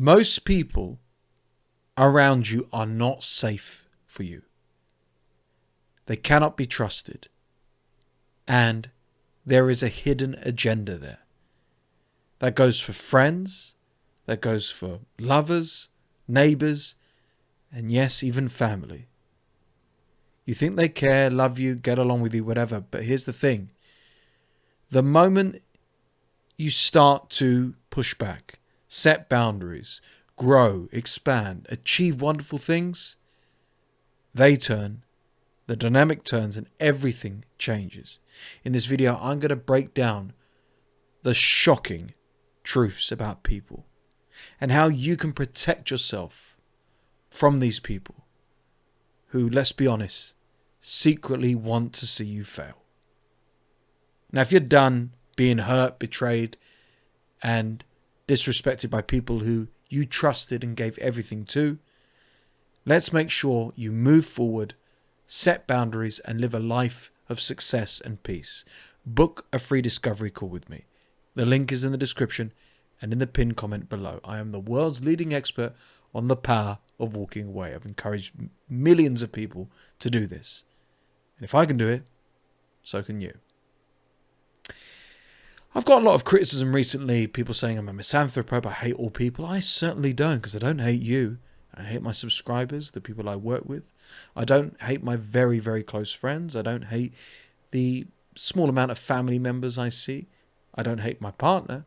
Most people around you are not safe for you. They cannot be trusted. And there is a hidden agenda there. That goes for friends, that goes for lovers, neighbors, and yes, even family. You think they care, love you, get along with you, whatever. But here's the thing. The moment you start to push back, set boundaries, grow, expand, achieve wonderful things, they turn, the dynamic turns, and everything changes. In this video, I'm going to break down the shocking truths about people and how you can protect yourself from these people who, let's be honest, secretly want to see you fail. Now, if you're done being hurt, betrayed, and disrespected by people who you trusted and gave everything to, let's make sure you move forward, set boundaries, and live a life of success and peace. Book a free discovery call with me. The link is in the description and in the pinned comment below. I am the world's leading expert on the power of walking away. I've encouraged millions of people to do this. And if I can do it, so can you. I've got a lot of criticism recently, people saying I'm a misanthrope, I hate all people. I certainly don't, because I don't hate you. I hate my subscribers, the people I work with. I don't hate my very, very close friends. I don't hate the small amount of family members I see. I don't hate my partner.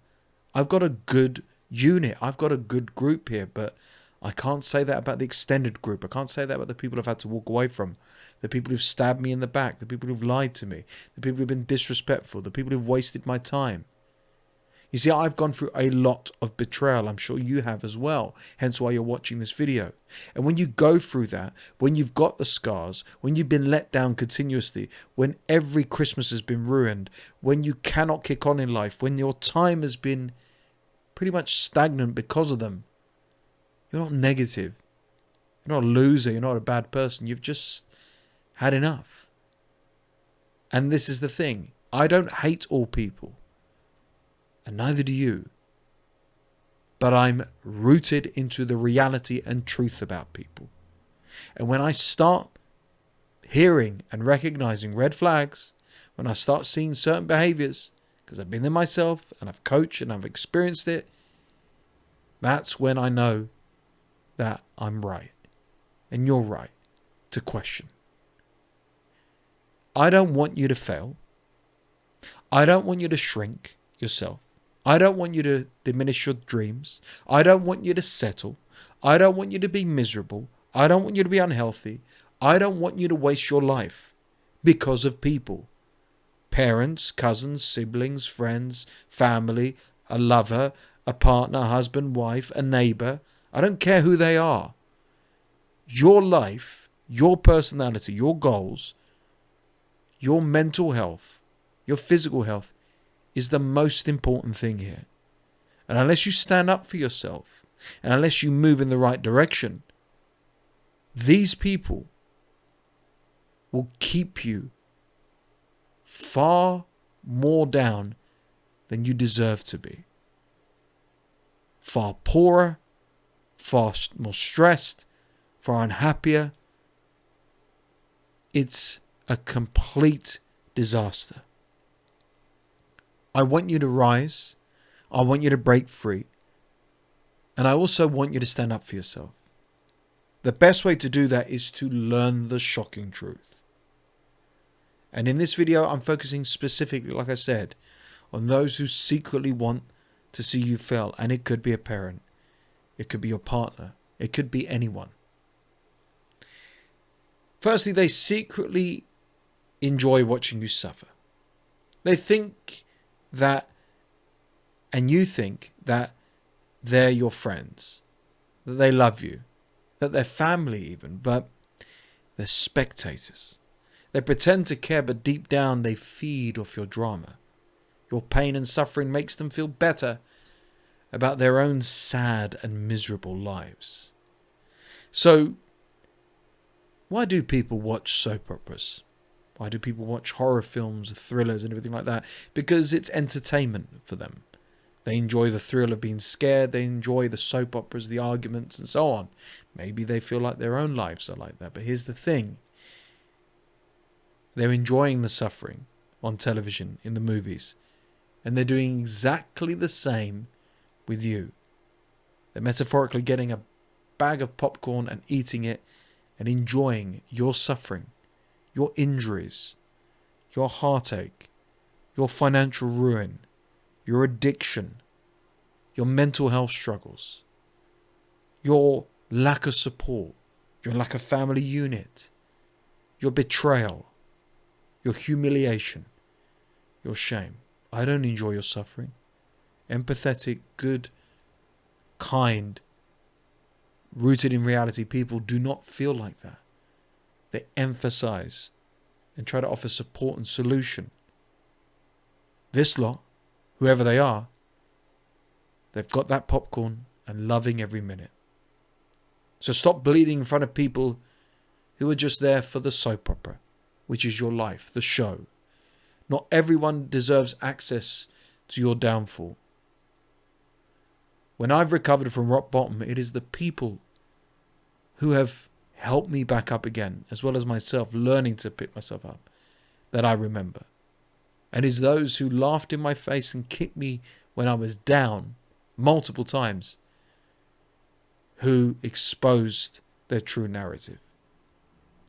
I've got a good unit. I've got a good group here, but I can't say that about the extended group. I can't say that about the people I've had to walk away from, the people who've stabbed me in the back, the people who've lied to me, the people who've been disrespectful, the people who've wasted my time. You see, I've gone through a lot of betrayal. I'm sure you have as well. Hence why you're watching this video. And when you go through that, when you've got the scars, when you've been let down continuously, when every Christmas has been ruined, when you cannot kick on in life, when your time has been pretty much stagnant because of them, you're not negative. You're not a loser. You're not a bad person. You've just had enough. And this is the thing. I don't hate all people. And neither do you. But I'm rooted into the reality and truth about people. And when I start hearing and recognizing red flags, when I start seeing certain behaviors, because I've been there myself and I've coached and I've experienced it, that's when I know that I'm right. And you're right to question. I don't want you to fail. I don't want you to shrink yourself. I don't want you to diminish your dreams. I don't want you to settle. I don't want you to be miserable. I don't want you to be unhealthy. I don't want you to waste your life because of people. Parents, cousins, siblings, friends, family, a lover, a partner, husband, wife, a neighbor. I don't care who they are. Your life, your personality, your goals, your mental health, your physical health is the most important thing here. And unless you stand up for yourself, and unless you move in the right direction, these people will keep you far more down than you deserve to be. Far poorer, far more stressed, far unhappier. It's a complete disaster. I want you to rise. I want you to break free. And I also want you to stand up for yourself. The best way to do that is to learn the shocking truth. And in this video, I'm focusing specifically, like I said, on those who secretly want to see you fail. And it could be a parent. It could be your partner. It could be anyone. Firstly, they secretly enjoy watching you suffer. They think that, and you think that they're your friends, that they love you, that they're family even, but they're spectators. They pretend to care, but deep down they feed off your drama. Your pain and suffering makes them feel better about their own sad and miserable lives. So, why do people watch soap operas? Why do people watch horror films, thrillers and everything like that? Because it's entertainment for them. They enjoy the thrill of being scared. They enjoy the soap operas, the arguments, and so on. Maybe they feel like their own lives are like that. But here's the thing. They're enjoying the suffering on television, in the movies. And they're doing exactly the same with you. They're metaphorically getting a bag of popcorn and eating it and enjoying your suffering, your injuries, your heartache, your financial ruin, your addiction, your mental health struggles, your lack of support, your lack of family unit, your betrayal, your humiliation, your shame. I don't enjoy your suffering. Empathetic, good, kind, rooted in reality people do not feel like that. They emphasize and try to offer support and solution. This lot, whoever they are, they've got that popcorn and loving every minute. So stop bleeding in front of people who are just there for the soap opera, which is your life, the show. Not everyone deserves access to your downfall. When I've recovered from rock bottom, it is the people who have helped me back up again, as well as myself learning to pick myself up, that I remember. And it's those who laughed in my face and kicked me when I was down multiple times who exposed their true narrative.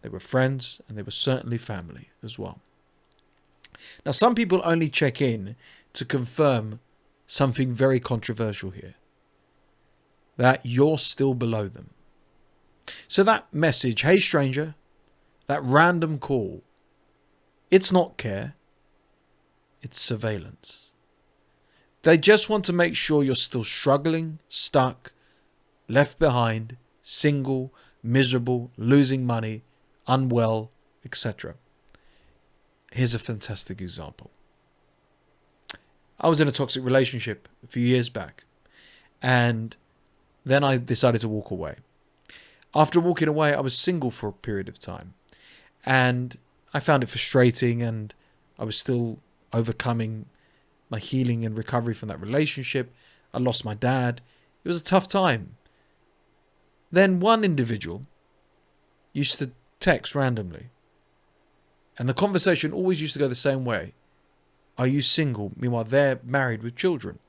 They were friends and they were certainly family as well. Now, some people only check in to confirm something very controversial here. That you're still below them. So that message, hey stranger, that random call, it's not care, it's surveillance. They just want to make sure you're still struggling, stuck, left behind, single, miserable, losing money, unwell, etc. Here's a fantastic example. I was in a toxic relationship a few years back, and then I decided to walk away. After walking away, I was single for a period of time, and I found it frustrating, and I was still overcoming my healing and recovery from that relationship. I lost my dad. It was a tough time. Then one individual used to text randomly, and the conversation always used to go the same way. Are you single? Meanwhile, they're married with children.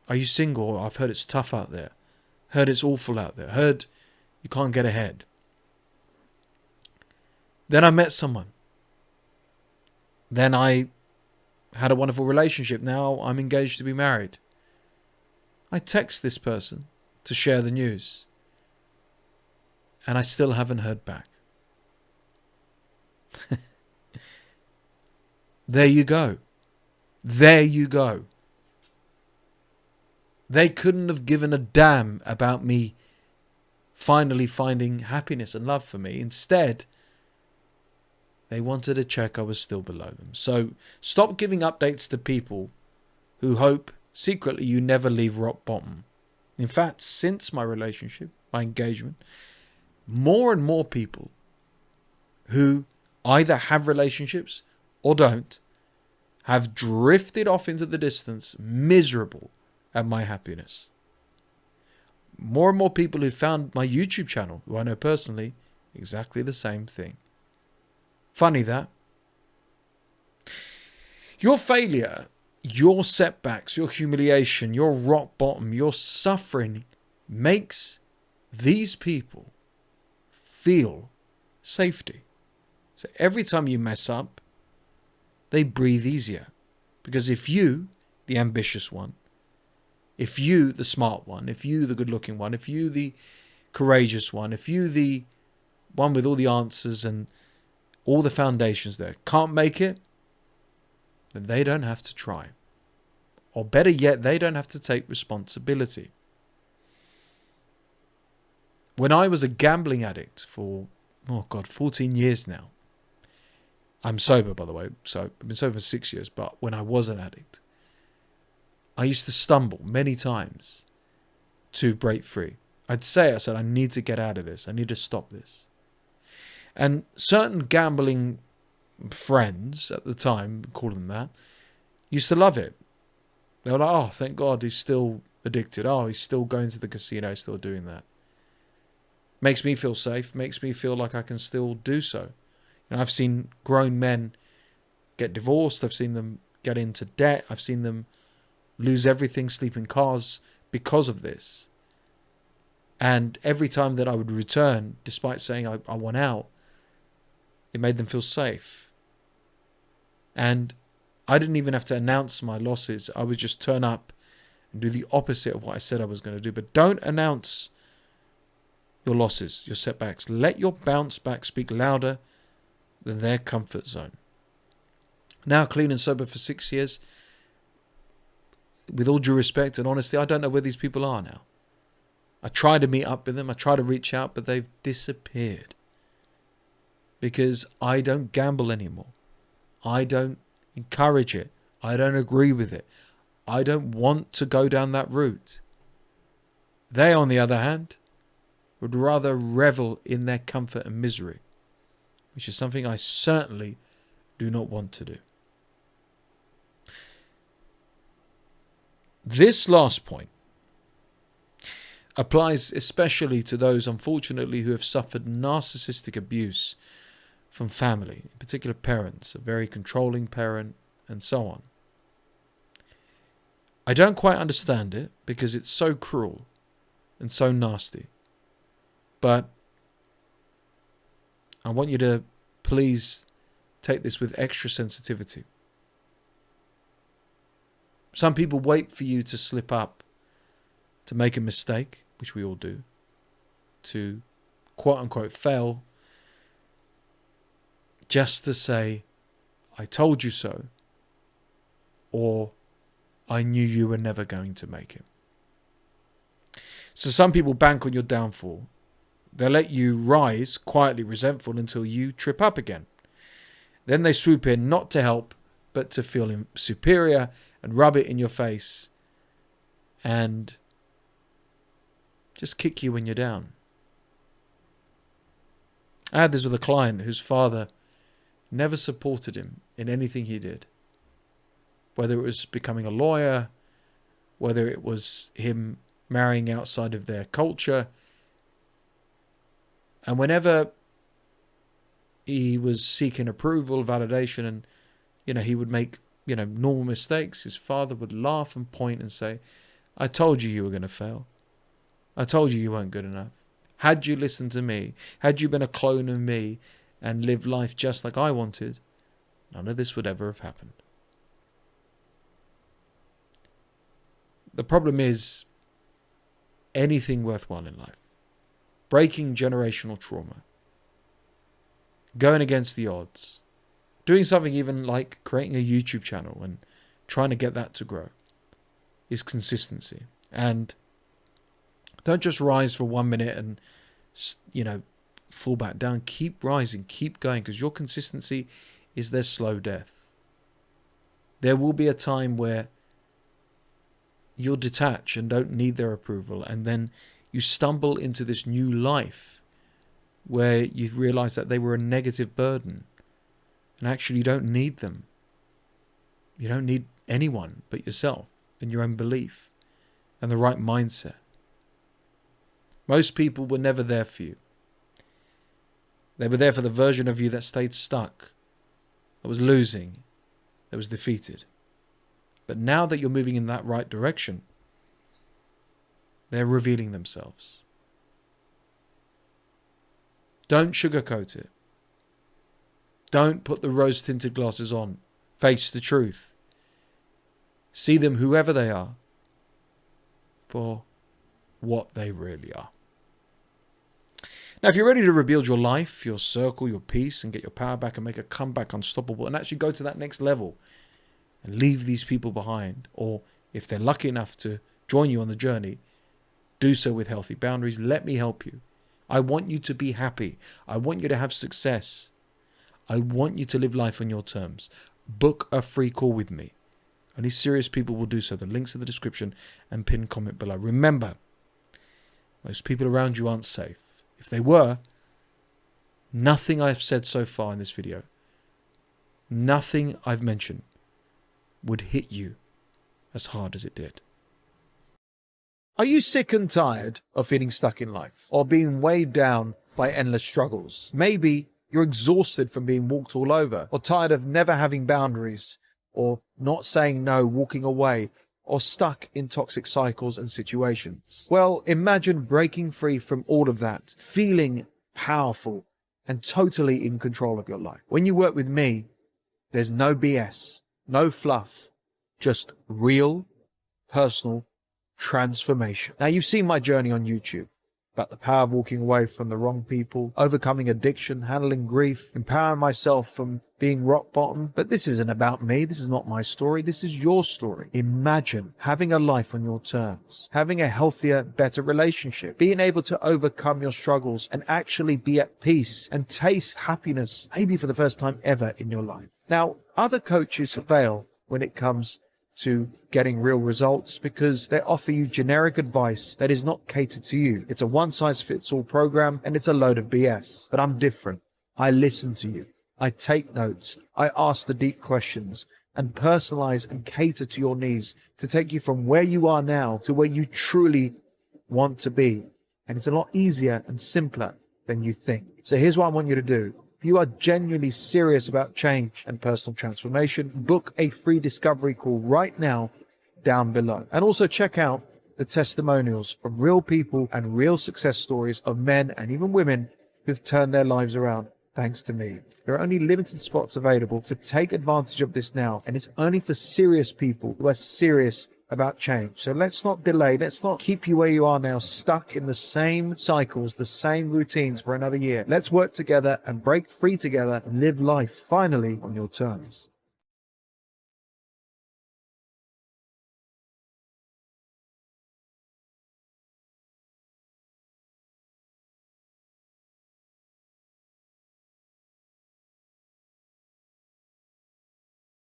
Are you single? I've heard it's tough out there. Heard it's awful out there. Heard you can't get ahead. Then I met someone. Then I had a wonderful relationship. Now I'm engaged to be married. I text this person to share the news, and I still haven't heard back. There you go. There you go. They couldn't have given a damn about me finally finding happiness and love for me. Instead, they wanted to check I was still below them. So stop giving updates to people who hope secretly you never leave rock bottom. In fact, since my relationship, my engagement, more and more people who either have relationships or don't have drifted off into the distance, miserable at my happiness. More and more people who found my YouTube channel, who I know personally, exactly the same thing. Funny that. Your failure, your setbacks, your humiliation, your rock bottom, your suffering makes these people feel safety. So every time you mess up, they breathe easier. Because if you, the ambitious one, if you, the smart one, if you, the good-looking one, if you, the courageous one, if you, the one with all the answers and all the foundations there, can't make it, then they don't have to try. Or better yet, they don't have to take responsibility. When I was a gambling addict for, 14 years now. I'm sober, by the way, so I've been sober for 6 years, but when I was an addict, I used to stumble many times to break free. I said, I need to get out of this. I need to stop this. And certain gambling friends at the time, call them that, used to love it. They were like, oh, thank God he's still addicted. Oh, he's still going to the casino, still doing that. Makes me feel safe, makes me feel like I can still do so. And I've seen grown men get divorced. I've seen them get into debt. I've seen them lose everything, sleep in cars because of this. And every time that I would return, despite saying I want out, it made them feel safe. And I didn't even have to announce my losses. I would just turn up and do the opposite of what I said I was going to do. But don't announce your losses, your setbacks. Let your bounce back speak louder than their comfort zone. Now clean and sober for 6 years. With all due respect and honesty, I don't know where these people are now. I try to meet up with them. I try to reach out, but they've disappeared. Because I don't gamble anymore. I don't encourage it. I don't agree with it. I don't want to go down that route. They, on the other hand, would rather revel in their comfort and misery, which is something I certainly do not want to do. This last point applies especially to those, unfortunately, who have suffered narcissistic abuse from family, in particular parents, a very controlling parent, and so on. I don't quite understand it because it's so cruel and so nasty. But I want you to please take this with extra sensitivity. Some people wait for you to slip up, to make a mistake, which we all do, to quote unquote fail, just to say, I told you so, or I knew you were never going to make it. So some people bank on your downfall. They'll let you rise, quietly resentful, until you trip up again. Then they swoop in, not to help, but to feel superior and rub it in your face and just kick you when you're down. I had this with a client whose father never supported him in anything he did. Whether it was becoming a lawyer, whether it was him marrying outside of their culture. And whenever he was seeking approval, validation, and, he would make, normal mistakes, his father would laugh and point and say, I told you were going to fail. I told you weren't good enough. Had you listened to me, had you been a clone of me and lived life just like I wanted, none of this would ever have happened. The problem is anything worthwhile in life. Breaking generational trauma. Going against the odds. Doing something even like creating a YouTube channel and trying to get that to grow is consistency. And don't just rise for 1 minute and, fall back down. Keep rising, keep going, because your consistency is their slow death. There will be a time where you'll detach and don't need their approval, and then you stumble into this new life where you realize that they were a negative burden, and actually you don't need them. You don't need anyone but yourself and your own belief and the right mindset. Most people were never there for you. They were there for the version of you that stayed stuck, that was losing, that was defeated. But now that you're moving in that right direction, they're revealing themselves. Don't sugarcoat it. Don't put the rose-tinted glasses on. Face the truth. See them, whoever they are, for what they really are. Now, if you're ready to rebuild your life, your circle, your peace, and get your power back and make a comeback unstoppable and actually go to that next level and leave these people behind, or if they're lucky enough to join you on the journey, do so with healthy boundaries. Let me help you. I want you to be happy. I want you to have success. I want you to live life on your terms. Book a free call with me. Only serious people will do so. The link's in the description and pinned comment below. Remember, most people around you aren't safe. If they were, nothing I've said so far in this video, nothing I've mentioned would hit you as hard as it did. Are you sick and tired of feeling stuck in life or being weighed down by endless struggles? Maybe you're exhausted from being walked all over, or tired of never having boundaries, or not saying no, walking away, or stuck in toxic cycles and situations. Well, imagine breaking free from all of that, feeling powerful and totally in control of your life. When you work with me, there's no BS, no fluff, just real, personal transformation. Now, you've seen my journey on YouTube about the power of walking away from the wrong people, overcoming addiction, handling grief, empowering myself from being rock bottom. But this isn't about me. This is not my story. This is your story. Imagine having a life on your terms, having a healthier, better relationship, being able to overcome your struggles and actually be at peace and taste happiness, maybe for the first time ever in your life. Now, other coaches fail when it comes to getting real results because they offer you generic advice that is not catered to you. It's a one-size-fits-all program and it's a load of BS. But I'm different. I listen to you. I take notes. I ask the deep questions and personalize and cater to your needs to take you from where you are now to where you truly want to be. And it's a lot easier and simpler than you think. So here's what I want you to do. If you are genuinely serious about change and personal transformation, book a free discovery call right now down below. And also check out the testimonials from real people and real success stories of men and even women who've turned their lives around thanks to me. There are only limited spots available, to take advantage of this now. And it's only for serious people who are serious about change. So let's not delay. Let's not keep you where you are now, stuck in the same cycles, the same routines for another year. Let's work together and break free together and live life finally on your terms.